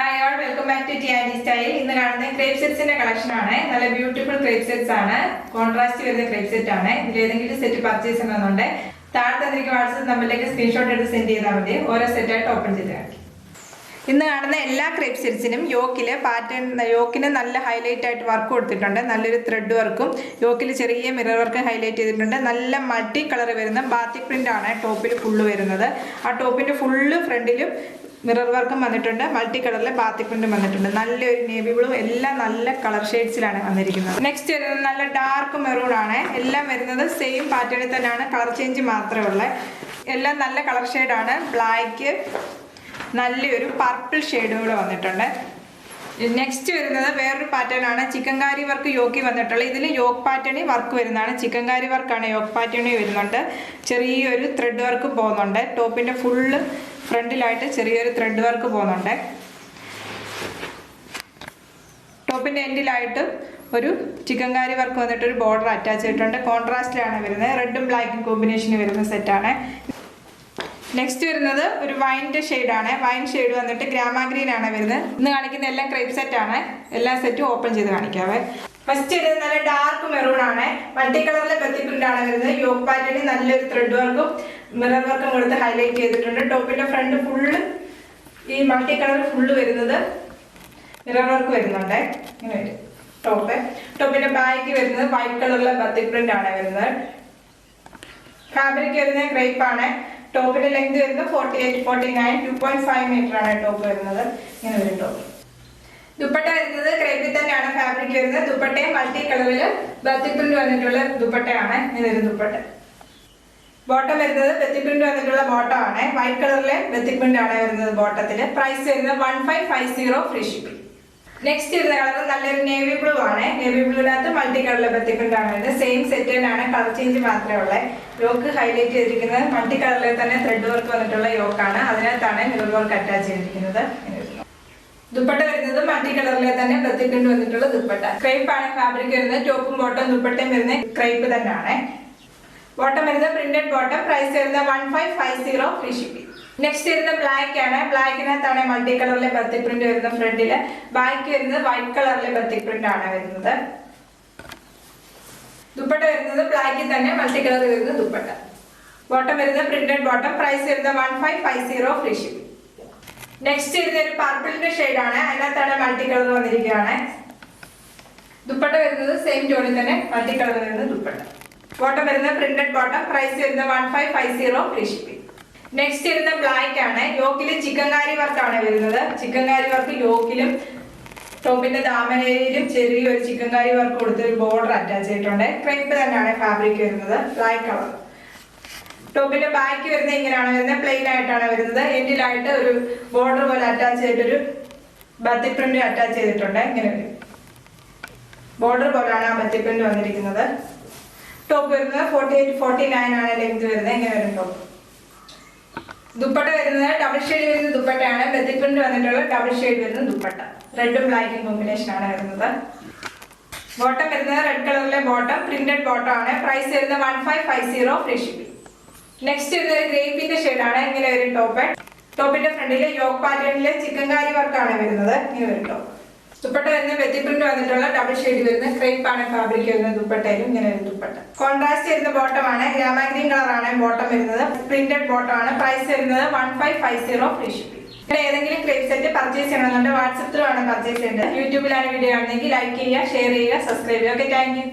Hi all, welcome back to TID Style. ഇന്ന് കാണുന്ന crepe സെറ്റ്സിന്റെ collection ആണ്. നല്ല ബ്യൂട്ടിഫുൾ ക്രേപ്പ് സെറ്റ്സ് ആണ്. കോൺട്രാസ്റ്റ് വരുന്ന ക്രേപ്പ് സെറ്റ് ആണ്. ഇതിൽ ഏതെങ്കിലും സെറ്റ് പർച്ചേസ് ചെയ്യണമെന്നുണ്ട് താഴെ തന്നിരിക്കുന്ന വാട്സ്ആപ്പ് നമ്പറിലേക്ക് സ്ക്രീൻഷോട്ട് എടുത്ത് സെൻഡ് ചെയ്താൽ മതി. ഓരോ സെറ്റായിട്ട് ഓപ്പൺ ചെയ്ത് കാണിക്കും. ഇന്ന് കാണുന്ന എല്ലാ ക്രേപ്പ് സെറ്റ്സിനും യോക്കിന് നല്ല ഹൈലൈറ്റ് ആയിട്ട് വർക്ക് കൊടുത്തിട്ടുണ്ട്. നല്ലൊരു ത്രെഡ് വർക്കും യോക്കിൽ ചെറിയ മിറർ വർക്ക് ഹൈലൈറ്റ് ചെയ്തിട്ടുണ്ട്. നല്ല മൾട്ടി കളർ വരുന്ന ബാത്തിക് പ്രിന്റ് ആണ് ടോപ്പിൽ ഫുള്ള് വരുന്നത്. ആ ടോപ്പിന്റെ ഫുള്ള് ഫ്രണ്ടിലും മിറർ വർക്കും വന്നിട്ടുണ്ട്. മൾട്ടി കളറിലെ ബാത്തിക് പ്രിന്റും വന്നിട്ടുണ്ട്. നല്ലൊരു നേവി ബ്ലൂ, എല്ലാം നല്ല കളർ ഷെയ്ഡ്സിലാണ് വന്നിരിക്കുന്നത്. നെക്സ്റ്റ് വരുന്നത് നല്ല ഡാർക്ക് മെറൂൺ ആണ്. എല്ലാം വരുന്നത് സെയിം പാറ്റേണിൽ തന്നെയാണ്, കളർ ചേഞ്ച് മാത്രമേ ഉള്ളൂ. എല്ലാം നല്ല കളർ ഷെയ്ഡാണ്. ബ്ലാക്ക്, നല്ലൊരു പർപ്പിൾ ഷെയ്ഡും കൂടെ വന്നിട്ടുണ്ട്. നെക്സ്റ്റ് വരുന്നത് വേറൊരു പാറ്റേൺ ആണ്. ചിക്കൻകാരി വർക്ക് യോക്കി വന്നിട്ടുള്ളത്. ഇതിൽ യോക്ക് പാറ്റേണിൽ വർക്ക് വരുന്നതാണ്. ചിക്കൻകാരി വർക്കാണ് യോക്ക് പാറ്റേണിൽ വരുന്നുണ്ട്. ചെറിയൊരു ത്രെഡ് വർക്ക് പോകുന്നുണ്ട്. ടോപ്പിന്റെ ഫുള്ള് ഫ്രണ്ടിലായിട്ട് ചെറിയൊരു ത്രെഡ് വർക്ക് പോകുന്നുണ്ട്. ടോപ്പിന്റെ എൻഡിലായിട്ട് ഒരു ചിക്കൻകാരി വർക്ക് വന്നിട്ട് ഒരു ബോർഡർ അറ്റാച്ച് ചെയ്തിട്ടുണ്ട്. കോൺട്രാസ്റ്റിലാണ് വരുന്നത്. റെഡും ബ്ലാക്കും കോമ്പിനേഷന് വരുന്ന സെറ്റാണ്. നെക്സ്റ്റ് വരുന്നത് ഒരു വൈൻ്റെ ഷെയ്ഡാണ്. വൈൻ ഷെയ്ഡ് വന്നിട്ട് ഗ്രാമ ഗ്രീൻ ആണ് വരുന്നത്. ഇന്ന് കാണിക്കുന്ന എല്ലാം ക്രേപ്പ് സെറ്റ് ആണ്. എല്ലാ സെറ്റും ഓപ്പൺ ചെയ്ത് കാണിക്കാവേ. ഫസ്റ്റ് വരുന്നത് നല്ല ഡാർക്ക് മെറൂൺ ആണ്. മൾട്ടി കളറിലെ ബത്തി പ്രിന്റ് ആണ് വരുന്നത്. യോക്ക് പാറ്റേണിൽ നല്ലൊരു ത്രെഡ് വർക്കും മിറർ വർക്കും കൊടുത്ത് ഹൈലൈറ്റ് ചെയ്തിട്ടുണ്ട്. ടോപ്പിന്റെ ഫ്രണ്ട് ഫുള്ള് ഈ മൾട്ടി കളർ ഫുള്ള് വരുന്നത് മിറർ വർക്ക് വരുന്നുണ്ട്. ഇങ്ങനെ വരും ടോപ്പിന്റെ ബാക്ക് വരുന്നത് വൈറ്റ് കളറിലെ ബത്തി പ്രിന്റ് ആണ് വരുന്നത്. ഫാബ്രിക് വരുന്നത് ക്രേപ്പ് ആണ്. ടോപ്പിന്റെ ലെങ്ത് വരുന്നത് 48-49 2.5 മീറ്റർ ആണ് ടോപ്പ് വരുന്നത്. ഇങ്ങനെ വരും ടോപ്പ്. ദുപ്പട്ട വരുന്നത് ക്രേപ്പിൽ തന്നെയാണ് ഫാബ്രിക് വരുന്നത്. ദുപ്പട്ടയും മൾട്ടി കളറിൽ ബത്തിക് പ്രിന്റ് വന്നിട്ടുള്ള ദുപ്പട്ടയാണ്. ഇങ്ങനെ വരും ദുപ്പട്ട. ബോട്ടം വരുന്നത് ബത്തിക് പ്രിന്റ് വന്നിട്ടുള്ള ബോട്ടം ആണ്. വൈറ്റ് കളറിലെ ബത്തിക് പ്രിന്റ് ആണ് വരുന്നത് ബോട്ടത്തില്. പ്രൈസ് വരുന്നത് 1550 ഫ്രീ ഷിപ്പിംഗ്. നെക്സ്റ്റ് വരുന്ന കളർ നല്ലൊരു നേവി ബ്ലൂ ആണ്. നേവി ബ്ലൂവിനകത്ത് മൾട്ടി കളറിലെ ബത്തിക് പ്രിന്റ് ആണ് വരുന്നത്. സെയിം സെറ്റ് തന്നെയാണ്, കളർ ചേഞ്ച് മാത്രമേ ഉള്ളൂ. യോക്ക് ഹൈലൈറ്റ് ചെയ്തിരിക്കുന്നത് മൾട്ടി കളറിൽ തന്നെ ത്രെഡ് വർക്ക് വന്നിട്ടുള്ള യോക്കാണ്. അതിനകത്താണ് മിറർ വർക്ക് അറ്റാച്ച് ചെയ്തിരിക്കുന്നത്. ദുപ്പട്ട വരുന്നത് മൾട്ടി കളറിലെ തന്നെ ബത്തിക് പ്രിന്റ് വന്നിട്ടുള്ള ദുപ്പട്ട. ക്രേപ്പ് ആണ് ഫാബ്രിക് വരുന്നത്. ടോപ്പും ബോട്ടം ദുപ്പട്ടയും വരുന്നത് ക്രേപ്പ് തന്നെയാണ്. ബോട്ടം വരുന്നത് പ്രിന്റഡ് ബോട്ടം. പ്രൈസ് വരുന്നത് 1550 ഫ്രീ ഷിപ്പിംഗ്. നെക്സ്റ്റ് വരുന്നത് ബ്ലാക്ക് ആണ്. ബ്ലാക്കിനകത്താണ് മൾട്ടി കളറിലെ ബത്തിക് പ്രിന്റ് വരുന്നത് ഫ്രണ്ടില്. ബാക്ക് വരുന്നത് വൈറ്റ് കളറിലെ ബത്തിക് പ്രിന്റ് ആണ് വരുന്നത്. ദുപ്പട്ട വരുന്നത് ബ്ലാക്കിൽ തന്നെ മൾട്ടി കളർ വരുന്ന ദുപ്പട്ട. ബോട്ടം വരുന്നത് പ്രിന്റഡ് ബോട്ടം. പ്രൈസ് വരുന്നത് 1550 ഫ്രീ ഷിപ്പിംഗ്. നെക്സ്റ്റ് വരുന്ന ഒരു പർപ്പിളിന്റെ ഷെയ്ഡാണ്. അതിനകത്താണ് മൾട്ടി കളർ വന്നിരിക്കുകയാണ്. ദുപ്പട്ട വരുന്നത് സെയിം ടോണിൽ തന്നെ മൾട്ടി കളർ വരുന്ന ദുപ്പട്ട. ബോട്ടം വരുന്നത് പ്രിന്റഡ് ബോട്ടം. പ്രൈസ് വരുന്നത് 1550 ഫ്രീ ഷിപ്പിംഗ്. നെക്സ്റ്റ് വരുന്ന ബ്ലാക്ക് ആണ്. യോക്കില് ചിക്കൻകാരി വർക്കാണ് വരുന്നത്. ചിക്കൻകാരി വർക്ക് യോക്കിലും ടോപ്പിന്റെ ദാമനയിലും ചെറിയൊരു ചിക്കൻകാരി വർക്ക് കൊടുത്തൊരു ബോർഡർ അറ്റാച്ച് ചെയ്തിട്ടുണ്ട്. ക്രേപ്പ് തന്നെയാണ് ഫാബ്രിക് വരുന്നത്. Black colour. ടോപ്പിന്റെ ബാക്ക് വരുന്നത് ഇങ്ങനെയാണ് വരുന്നത്. പ്ലെയിൻ ആയിട്ടാണ് വരുന്നത്. എൻഡിലായിട്ട് ഒരു ബോർഡർ പോലെ അറ്റാച്ച് ചെയ്തിട്ടൊരു ബത്തിക് പ്രിന്റ് അറ്റാച്ച് ചെയ്തിട്ടുണ്ട്. ഇങ്ങനെ വരും. ബോർഡർ പോലെയാണ് ആ ബത്തിക് പ്രിന്റ് വന്നിരിക്കുന്നത്. ടോപ്പ് വരുന്നത് 48-49 ആണ് ലെങ്ത് വരുന്നത്. ഇങ്ങനെ വരും ടോപ്പ്. ദുപ്പട്ട വരുന്നത് ഡബിൾ ഷെയ്ഡ് വരുന്ന ദുപ്പട്ടയാണ്. ബത്തിക് പ്രിന്റ് വന്നിട്ടുള്ള ഡബിൾ ഷെയ്ഡ് വരുന്ന ദുപ്പട്ട. റെഡും ബ്ലാക്കും കോമ്പിനേഷൻ ആണ് വരുന്നത്. ബോട്ടം വരുന്നത് റെഡ് കളറിലെ ബോട്ടം. പ്രിന്റഡ് ബോട്ടം ആണ്. പ്രൈസ് വരുന്നത് 1550 ഫ്രീ ഷിപ്പിംഗ്. നെക്സ്റ്റ് വരുന്നത് ഒരു ഗ്രേപ്പിന്റെ ഷെയ്ഡാണ്. ഇങ്ങനെ വരും ടോപ്പ്. ടോപ്പിന്റെ ഫ്രണ്ടില് യോക്ക് പാറ്റേണിലെ ചിക്കൻകാരി വർക്കാണ് വരുന്നത്. ഇങ്ങനെ വരും ടോപ്പ്. ദുപ്പട്ട വരുന്ന ബത്തിക് പ്രിന്റ് വന്നിട്ടുള്ള ഡബിൾ ഷെയ്ഡ് വരുന്ന ക്രേപ്പ് ആണ് ഫാബ്രിക് വരുന്നത്. ദുപ്പട്ടയിലും ഇങ്ങനെ ഒരു ദുപ്പട്ട. കോൺട്രാസ്റ്റ് വരുന്ന ബോട്ടം ആണ്. ഗ്രാമ ഗ്രീൻ കളറാണ് ബോട്ടം വരുന്നത്. പ്രിന്റഡ് ബോട്ടം ആണ്. പ്രൈസ് വരുന്നത് 1550 ഫ്രീ ഷിപ്പിംഗ്. ഏതെങ്കിലും ക്രേപ്പ് സെറ്റ് പർച്ചേസ് ചെയ്യണമെന്നുണ്ട് വാട്സ്ആപ്പ് ത്രൂ ആണ് പർച്ചേസ് ചെയ്യേണ്ടത്. യൂട്യൂബിലാണ് വീഡിയോ ആണെങ്കിൽ ലൈക്ക് ചെയ്യുക, ഷെയർ ചെയ്യുക, സബ്സ്ക്രൈബ് ചെയ്യുക. Okay, thank you.